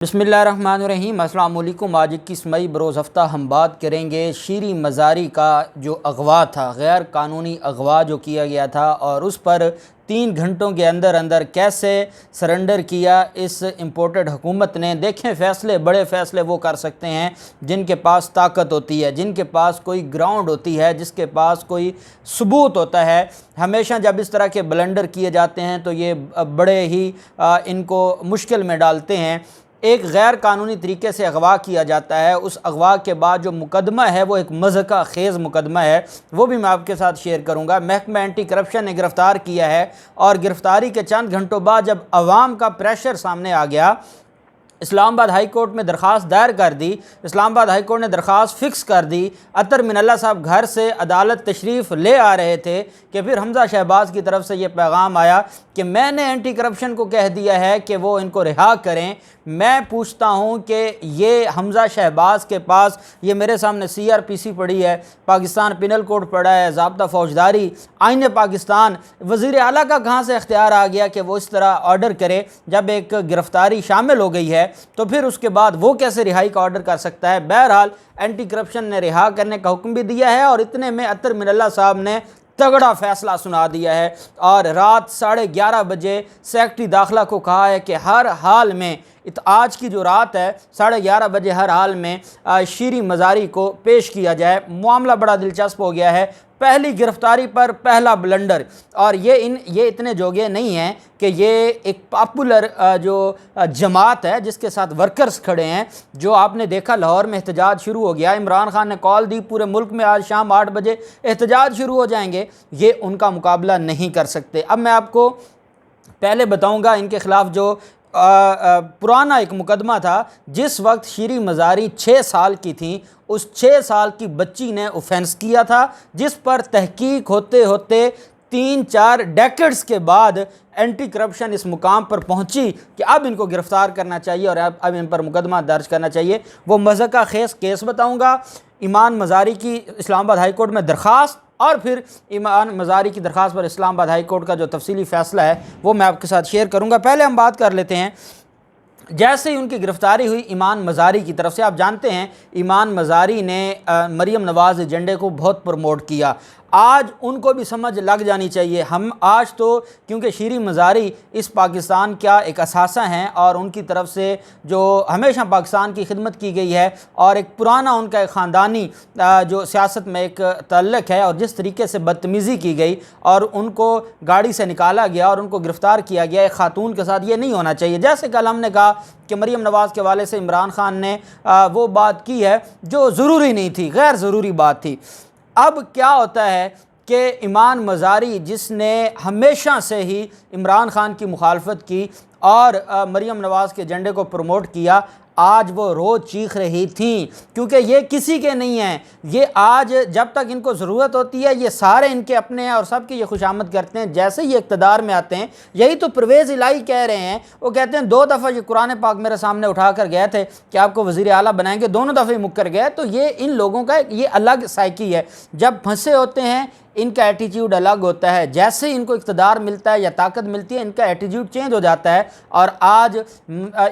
बिस्मिल्लाहिर्रहमानिर्रहीम। अस्सलाम वालेकुम। आज 21 मई बरोज़ हफ़्ता हम बात करेंगे शीरी मज़ारी का जो अगवा था, गैर कानूनी अगवा जो किया गया था और उस पर 3 घंटों के अंदर अंदर कैसे सरेंडर किया इस इम्पोर्टेड हुकूमत ने। देखें, फ़ैसले, बड़े फ़ैसले वो कर सकते हैं जिनके पास ताकत होती है, जिनके पास कोई ग्राउंड होती है, जिसके पास कोई सबूत होता है। हमेशा जब इस तरह के ब्लंडर किए जाते हैं तो ये बड़े ही इनको मुश्किल में डालते हैं। एक गैर कानूनी तरीके से अगवा किया जाता है, उस अगवा के बाद जो मुकदमा है वो एक मज़हका ख़ेज़ मुकदमा है, वो भी मैं आपके साथ शेयर करूँगा। महकमा एंटी करप्शन ने गिरफ़्तार किया है और गिरफ़्तारी के चंद घंटों बाद जब अवाम का प्रेशर सामने आ गया, इस्लामाबाद हाई कोर्ट में दरख्वास्त दायर कर दी। इस्लामाबाद हाई कोर्ट ने दरख्वास्त फ़िक्स कर दी। अतर मिनल्ला साहब घर से अदालत तशरीफ़ ले आ रहे थे कि फिर हमज़ा शहबाज की तरफ से ये पैगाम आया कि मैंने एंटी करप्शन को कह दिया है कि वो इनको रिहा करें। मैं पूछता हूँ कि ये हमज़ा शहबाज के पास, ये मेरे सामने CRPC पड़ी है, पाकिस्तान पिनल कोड पड़ा है, ज़ाब्ता फ़ौजदारी, आईन पाकिस्तान, वज़ीर आला का कहाँ से इख्तियार आ गया कि वो इस तरह ऑर्डर करे। जब एक गिरफ़्तारी शामिल हो गई है तो फिर उसके बाद वो कैसे रिहाई का ऑर्डर कर सकता है। बहरहाल एंटी करप्शन ने रिहा करने का हुक्म भी दिया है और इतने में अतर मिनल्ला साहब ने तगड़ा फैसला सुना दिया है और रात 11:30 बजे सेक्रेटरी दाखिला को कहा है कि हर हाल में आज की जो रात है 11:30 बजे हर हाल में शीरी मज़ारी को पेश किया जाए। मामला बड़ा दिलचस्प हो गया है। पहली गिरफ्तारी पर पहला ब्लंडर, और ये इतने जोगे नहीं हैं कि ये एक पॉपुलर जो जमात है जिसके साथ वर्कर्स खड़े हैं, जो आपने देखा लाहौर में एहतजाज शुरू हो गया। इमरान खान ने कॉल दी पूरे मुल्क में आज शाम 8 बजे एहतजाज शुरू हो जाएंगे, ये उनका मुकाबला नहीं कर सकते। अब मैं आपको पहले बताऊंगा इनके ख़िलाफ़ जो पुराना एक मुकदमा था। जिस वक्त शीरी मज़ारी 6 साल की थी, उस 6 साल की बच्ची ने ऑफेंस किया था, जिस पर तहकीक होते होते 3-4 डेकेड्स के बाद एंटी करप्शन इस मुकाम पर पहुंची कि अब इनको गिरफ़्तार करना चाहिए और अब इन पर मुकदमा दर्ज करना चाहिए। वो मज़हका ख़ेज़ केस बताऊंगा, ईमान मज़ारी की इस्लामाबाद हाई कोर्ट में दरख्वास्त, और फिर ईमान मज़ारी की दरख्वास्त पर इस्लामाबाद हाई कोर्ट का जो तफसीली फ़ैसला है वो मैं आपके साथ शेयर करूँगा। पहले हम बात कर लेते हैं, जैसे ही उनकी गिरफ़्तारी हुई ईमान मज़ारी की तरफ से। आप जानते हैं ईमान मज़ारी ने मरीम नवाज़ एजेंडे को बहुत प्रमोट किया। आज उनको भी समझ लग जानी चाहिए। हम आज तो क्योंकि शीरी मज़ारी इस पाकिस्तान का एक असासा हैं और उनकी तरफ से जो हमेशा पाकिस्तान की खिदमत की गई है और एक पुराना उनका एक ख़ानदानी जो सियासत में एक तल्लक है, और जिस तरीके से बदतमीज़ी की गई और उनको गाड़ी से निकाला गया और उनको गिरफ़्तार किया गया एक ख़ातून के साथ, ये नहीं होना चाहिए। जैसे कल हमने कहा कि मरीम नवाज़ के हवाले से इमरान खान ने वो बात की है जो ज़रूरी नहीं थी, गैर ज़रूरी बात थी। अब क्या होता है कि ईमान मज़ारी, जिसने हमेशा से ही इमरान खान की मुखालफत की और मरीम नवाज़ के एजेंडे को प्रमोट किया, आज वो रोज़ चीख रही थी क्योंकि ये किसी के नहीं हैं। ये आज जब तक इनको ज़रूरत होती है ये सारे इनके अपने हैं और सबकी ये खुशामद करते हैं। जैसे ही इक़्तिदार में आते हैं, यही तो परवेज़ इलाही कह रहे हैं। वो कहते हैं 2 दफ़ा ये कुरान पाक मेरे सामने उठा कर गए थे कि आपको वज़ीर आला बनाएंगे, दोनों दफ़े मुकर गए। तो ये इन लोगों का ये अलग साइकी है। जब फंसे होते हैं इनका एटीट्यूड अलग होता है, जैसे इनको इक़्तिदार मिलता है या ताकत मिलती है इनका एटीट्यूड चेंज हो जाता है। और आज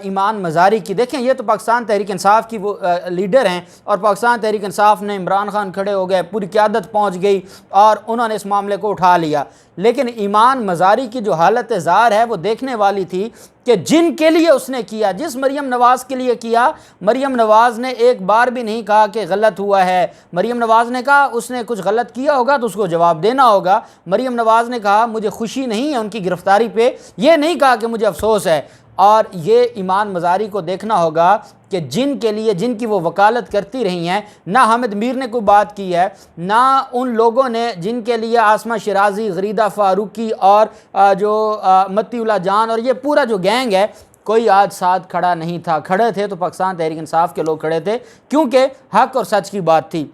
ईमान मज़ारी की देखें, ये तो पाकिस्तान तहरीक इंसाफ की वो लीडर हैं और पाकिस्तान तहरीक इंसाफ ने, इमरान खान खड़े हो गए, पूरी क़यादत पहुँच गई और उन्होंने इस मामले को उठा लिया। लेकिन ईमान मज़ारी की जो हालत ज़ार है वो देखने वाली थी कि जिनके लिए उसने किया, जिस मरीम नवाज़ के लिए किया, मरीम नवाज़ ने एक बार भी नहीं कहा कि गलत हुआ है। मरीम नवाज़ ने कहा उसने कुछ गलत किया होगा तो उसको जवाब देना होगा। मरीम नवाज़ ने कहा मुझे खुशी नहीं है उनकी गिरफ़्तारी पे, ये नहीं कहा कि मुझे अफसोस है। और ये ईमान मज़ारी को देखना होगा कि जिनके लिए, जिनकी वो वकालत करती रही हैं, ना हामिद मीर ने कोई बात की है, ना उन लोगों ने जिनके लिए आसमा शिराजी, गरीदा फ़ारूकी और जो मतीउल्लाह जान और ये पूरा जो गैंग है, कोई आज साथ खड़ा नहीं था। खड़े थे तो पाकिस्तान तहरीक इंसाफ के लोग खड़े थे क्योंकि हक़ और सच की बात थी।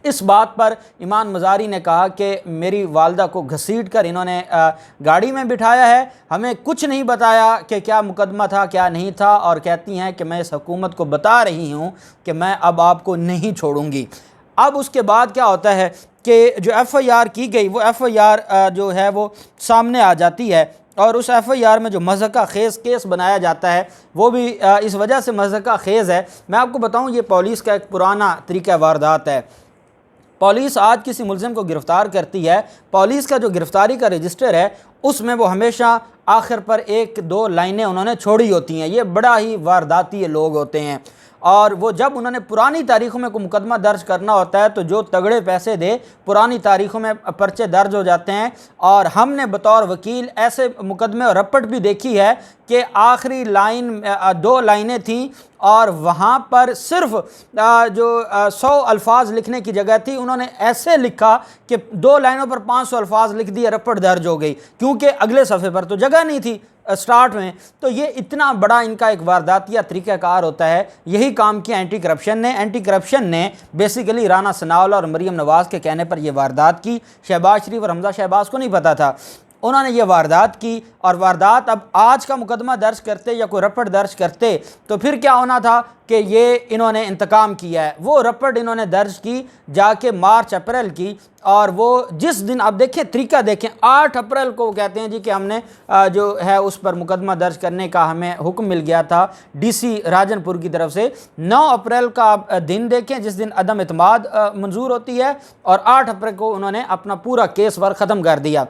इस बात पर ईमान मज़ारी ने कहा कि मेरी वालदा को घसीट कर इन्होंने गाड़ी में बिठाया है, हमें कुछ नहीं बताया कि क्या मुकदमा था क्या नहीं था, और कहती हैं कि मैं इस हुकूमत को बता रही हूँ कि मैं अब आपको नहीं छोड़ूंगी। अब उसके बाद क्या होता है कि जो FIR की गई वो FIR जो है वो सामने आ जाती है और उस FIR में जो मज़हका खेज़ केस बनाया जाता है वो भी इस वजह से मज़हका खेज़ है। मैं आपको बताऊं, ये पुलिस का एक पुराना तरीका वारदात है। पुलिस आज किसी मुलज़िम को गिरफ़्तार करती है, पुलिस का जो गिरफ़्तारी का रजिस्टर है उसमें वो हमेशा आखिर पर 1-2 लाइनें उन्होंने छोड़ी होती हैं। ये बड़ा ही वारदाती लोग होते हैं, और वो जब उन्होंने पुरानी तारीख़ों में कोई मुकदमा दर्ज करना होता है तो जो तगड़े पैसे दे पुरानी तारीख़ों में पर्चे दर्ज हो जाते हैं। और हमने बतौर वकील ऐसे मुकदमे और रपट भी देखी है कि आखिरी लाइन 2 लाइनें थीं और वहाँ पर सिर्फ जो 100 अल्फाज लिखने की जगह थी उन्होंने ऐसे लिखा कि 2 लाइनों पर 500 अल्फाज लिख दिए, रपट दर्ज हो गई, क्योंकि अगले सफ़े पर तो जगह नहीं थी स्टार्ट में। तो ये इतना बड़ा इनका एक वारदातिया तरीक़ाकार होता है। यही काम किया एंटी करप्शन ने बेसिकली राना सनाउल्लाह और मरीम नवाज़ के कहने पर यह वारदात की। शहबाज शरीफ और हमजा शहबाज को नहीं पता था, उन्होंने ये वारदात की। और वारदात अब आज का मुकदमा दर्ज करते या कोई रपट दर्ज करते तो फिर क्या होना था कि ये इन्होंने इंतकाम किया है। वो रपट इन्होंने दर्ज की जाके मार्च अप्रैल की, और वो जिस दिन आप देखें तरीका देखें, 8 अप्रैल को वो कहते हैं जी कि हमने जो है उस पर मुकदमा दर्ज करने का हमें हुक्म मिल गया था DC राजनपुर की तरफ से। 9 अप्रैल का आप दिन देखें जिस दिन अदम इत्माद मंजूर होती है, और 8 अप्रैल को उन्होंने अपना पूरा केस वर्क ख़त्म कर दिया।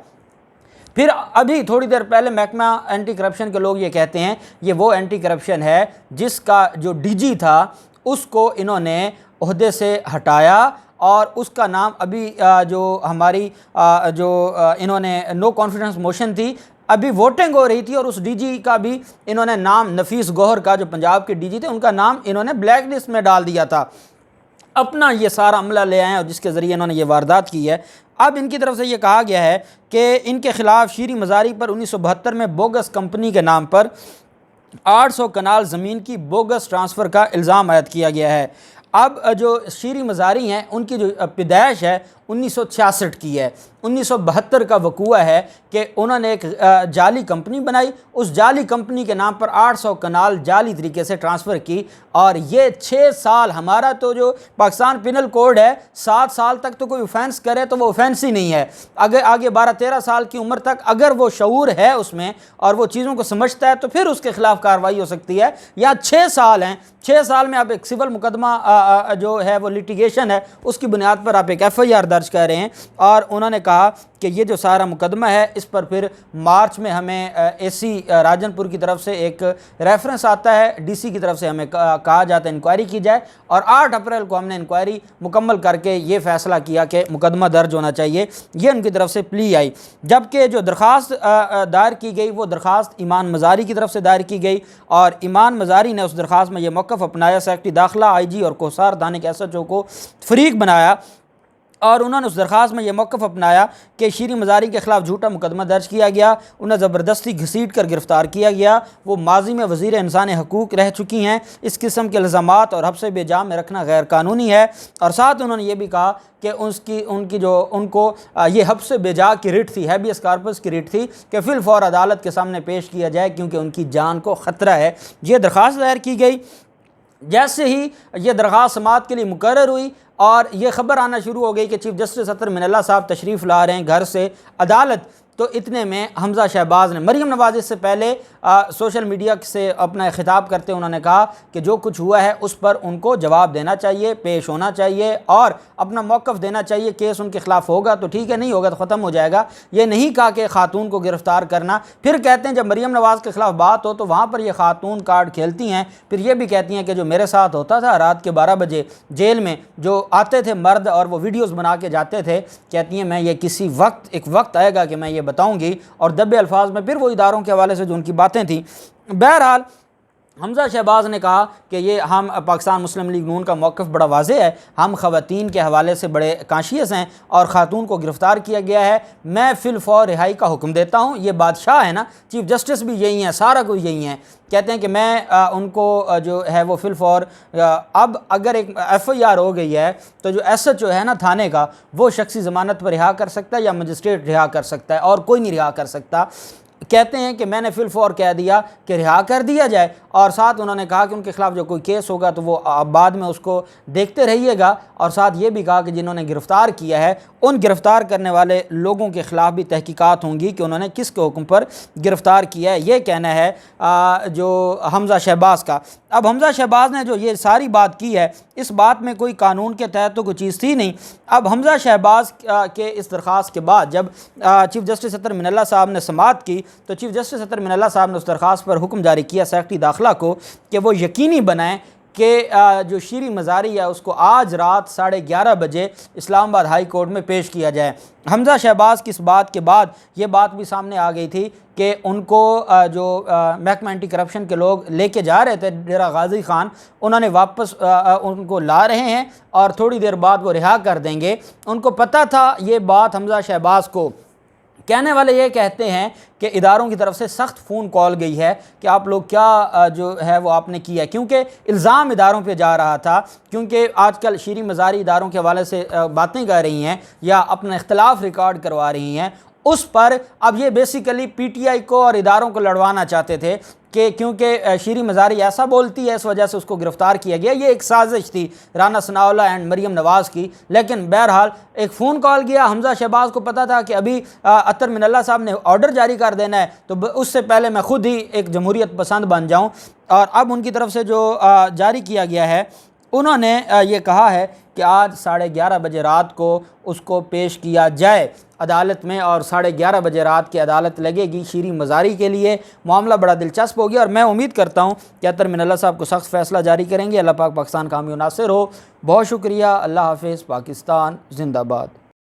फिर अभी थोड़ी देर पहले महकमा एंटी करप्शन के लोग ये कहते हैं ये वो एंटी करप्शन है जिसका जो DG था उसको इन्होंने ओहदे से हटाया, और उसका नाम अभी जो हमारी इन्होंने नो कॉन्फिडेंस मोशन थी, अभी वोटिंग हो रही थी, और उस DG का भी इन्होंने नाम, नफीस गौहर का जो पंजाब के DG थे उनका नाम इन्होंने ब्लैक लिस्ट में डाल दिया था। अपना ये सारा अमला ले आए और जिसके ज़रिए इन्होंने ये वारदात की है। अब इनकी तरफ से ये कहा गया है कि इनके ख़िलाफ़ शीरी मज़ारी पर 1972 में बोगस कंपनी के नाम पर 800 कनाल ज़मीन की बोगस ट्रांसफ़र का इल्ज़ाम आयद किया गया है। अब जो शीरी मज़ारी हैं उनकी जो पैदाइश है 1966 की है। 1972 का वकूआ है कि उन्होंने एक जाली कंपनी बनाई, उस जाली कंपनी के नाम पर 800 कनाल जाली तरीके से ट्रांसफ़र की, और ये 6 साल, हमारा तो जो पाकिस्तान पिनल कोड है 7 साल तक तो कोई ऑफेंस करे तो वो ऑफेंस ही नहीं है। अगर आगे 12-13 साल की उम्र तक अगर वो शऊर है उसमें और वो चीज़ों को समझता है तो फिर उसके ख़िलाफ़ कार्रवाई हो सकती है। या 6 साल हैं, 6 साल में आप एक सिविल मुकदमा जो है वो लिटिगेशन है उसकी बुनियाद पर आप एक FIR दर्ज कर रहे हैं, और उन्होंने कहा कि ये जो सारा मुकदमा है इस पर फिर मार्च में हमें AC राजनपुर की तरफ से एक रेफरेंस आता है, DC की तरफ से हमें कहा जाता है इंक्वायरी की जाए, और 8 अप्रैल को हमने इंक्वायरी मुकम्मल करके ये फ़ैसला किया कि मुकदमा दर्ज होना चाहिए। ये उनकी तरफ से प्ली आई। जबकि जो दरख्वास्त दायर की गई वो दरख्वास्त ईमान मज़ारी की तरफ से दायर की गई, और ईमान मज़ारी ने उस दरख्वास्त में यह मौक़िफ़ अपनाया, सेक्रेटरी दाखिला IG और कोसार थाने के SHO को फ़रीक बनाया, और उन्होंने उस दरख्वास्त में यह मौक़िफ़ अपनाया कि शीरी मज़ारी के ख़िलाफ़ झूठा मुकदमा दर्ज किया गया, उन्हें ज़बरदस्ती घसीट कर गिरफ़्तार किया गया, वो माजी में वज़ीर इंसानी हकूक़ रह चुकी हैं, इस किस्म के इल्ज़ामात और हब्स बेजा में रखना गैर कानूनी है। और साथ उन्होंने ये भी कहा कि उनको ये हब्स बेजा की रिट थी, हैबियस कार्पस की रिट थी कि फ़िलफ़ौर अदालत के सामने पेश किया जाए क्योंकि उनकी जान को ख़तरा है। ये दरख्वास्त दायर की गई। जैसे ही ये दरख्वास्त समाअत के लिए मुकर्रर हुई और ये ख़बर आना शुरू हो गई कि चीफ़ जस्टिस अतर मिनल्ला साहब तशरीफ़ ला रहे हैं घर से अदालत, तो इतने में हमजा शहबाज ने, मरीम नवाज़ इससे पहले सोशल मीडिया से अपना खिताब करते उन्होंने कहा कि जो कुछ हुआ है उस पर उनको जवाब देना चाहिए, पेश होना चाहिए और अपना मौक़िफ़ देना चाहिए। केस उनके ख़िलाफ़ होगा तो ठीक है, नहीं होगा तो ख़त्म हो जाएगा। ये नहीं कहा कि ख़ातून को गिरफ़्तार करना। फिर कहते हैं जब मरीम नवाज़ के ख़िलाफ़ बात हो तो वहाँ पर ये ख़ातून कार्ड खेलती हैं। फिर ये भी कहती हैं कि जो मेरे साथ होता था रात के 12 बजे जेल में जो आते थे मर्द और वो वीडियोज़ बना के जाते थे, कहती हैं मैं ये किसी वक्त एक वक्त आएगा कि मैं ये बताऊँगी, और दबे अल्फाज में फिर वो इदारों के हवाले से जो उनकी बातें थी। बहरहाल हमजा शहबाज ने कहा कि ये हम पाकिस्तान मुस्लिम लीग नून का मौक़िफ़ बड़ा वाज़ेह है, हम ख़वातीन के हवाले से बड़े काशियस हैं और ख़ातून को गिरफ़्तार किया गया है, मैं फ़िलफ़ौर रिहाई का हुक्म देता हूँ। ये बादशाह है ना, चीफ़ जस्टिस भी यही हैं, सारा कुछ यही हैं। कहते हैं कि मैं उनको जो है वो फ़िलफ़ौर, अब अगर एक FIR हो गई है तो जो SHO है ना थाने का, वो शख्सी ज़मानत पर रिहा कर सकता है या मजिस्ट्रेट रिहा कर सकता है और कोई नहीं रिहा कर सकता। कहते हैं कि मैंने फिलफौर कह दिया कि रिहा कर दिया जाए, और साथ उन्होंने कहा कि उनके खिलाफ जो कोई केस होगा तो वो बाद में उसको देखते रहिएगा, और साथ ये भी कहा कि जिन्होंने गिरफ़्तार किया है उन गिरफ़्तार करने वाले लोगों के ख़िलाफ़ भी तहकीकात होंगी कि उन्होंने किसके हुक्म पर गिरफ़्तार किया है। ये कहना है जो हमज़ा शहबाज का। अब हमज़ा शहबाज ने जो ये सारी बात की है, इस बात में कोई कानून के तहत तो कोई चीज़ थी नहीं। अब हमज़ा शहबाज के इस दरख्वास्त के बाद जब चीफ़ जस्टिस अतर मिनल्ला साहब ने समाअत की, तो चीफ़ जस्टिस अतर मिनल्ला साहब ने उस दरख्वास्त पर हुक्म जारी किया सेक्रेटरी दाखिला को कि वो यकीनी बनाएं कि जो शीरी मज़ारी है उसको आज रात 11:30 बजे इस्लामाबाद हाई कोर्ट में पेश किया जाए। हमज़ा शहबाज की इस बात के बाद ये बात भी सामने आ गई थी कि उनको जो महकमा एंटी करप्शन के लोग लेके जा रहे थे डेरा गाजी खान, उन्होंने वापस उनको ला रहे हैं और थोड़ी देर बाद वो रिहा कर देंगे। उनको पता था ये बात हमज़ा शहबाज को। कहने वाले ये कहते हैं कि इदारों की तरफ से सख्त फ़ोन कॉल गई है कि आप लोग क्या जो है वो आपने किया, क्योंकि इल्ज़ाम इदारों पे जा रहा था, क्योंकि आजकल शीरी मज़ारी इदारों के हवाले से बातें कर रही हैं या अपना इख्तलाफ रिकॉर्ड करवा रही हैं उस पर। अब ये बेसिकली पीटीआई को और इदारों को लड़वाना चाहते थे कि क्योंकि शीरी मज़ारी ऐसा बोलती है इस वजह से उसको गिरफ़्तार किया गया। ये एक साजिश थी राना सनाउल्लाह एंड मरीम नवाज़ की। लेकिन बहरहाल एक फ़ोन कॉल गया, हमज़ा शहबाज को पता था कि अभी अतर मिनल्ला साहब ने ऑर्डर जारी कर देना है, तो उससे पहले मैं ख़ुद ही एक जमहूरियत पसंद बन जाऊँ। और अब उनकी तरफ से जो जारी किया गया है, उन्होंने ये कहा है कि आज 11:30 बजे रात को उसको पेश किया जाए अदालत में, और 11:30 बजे रात की अदालत लगेगी शीरी मज़ारी के लिए। मामला बड़ा दिलचस्प हो गया और मैं उम्मीद करता हूँ कि अतर मिनल्ला साहब को सख्त फ़ैसला जारी करेंगे। अल्लाह पाक पाकिस्तान का हामी नासिर हो। बहुत शुक्रिया। अल्लाह हाफ़िज़। पाकिस्तान जिंदाबाद।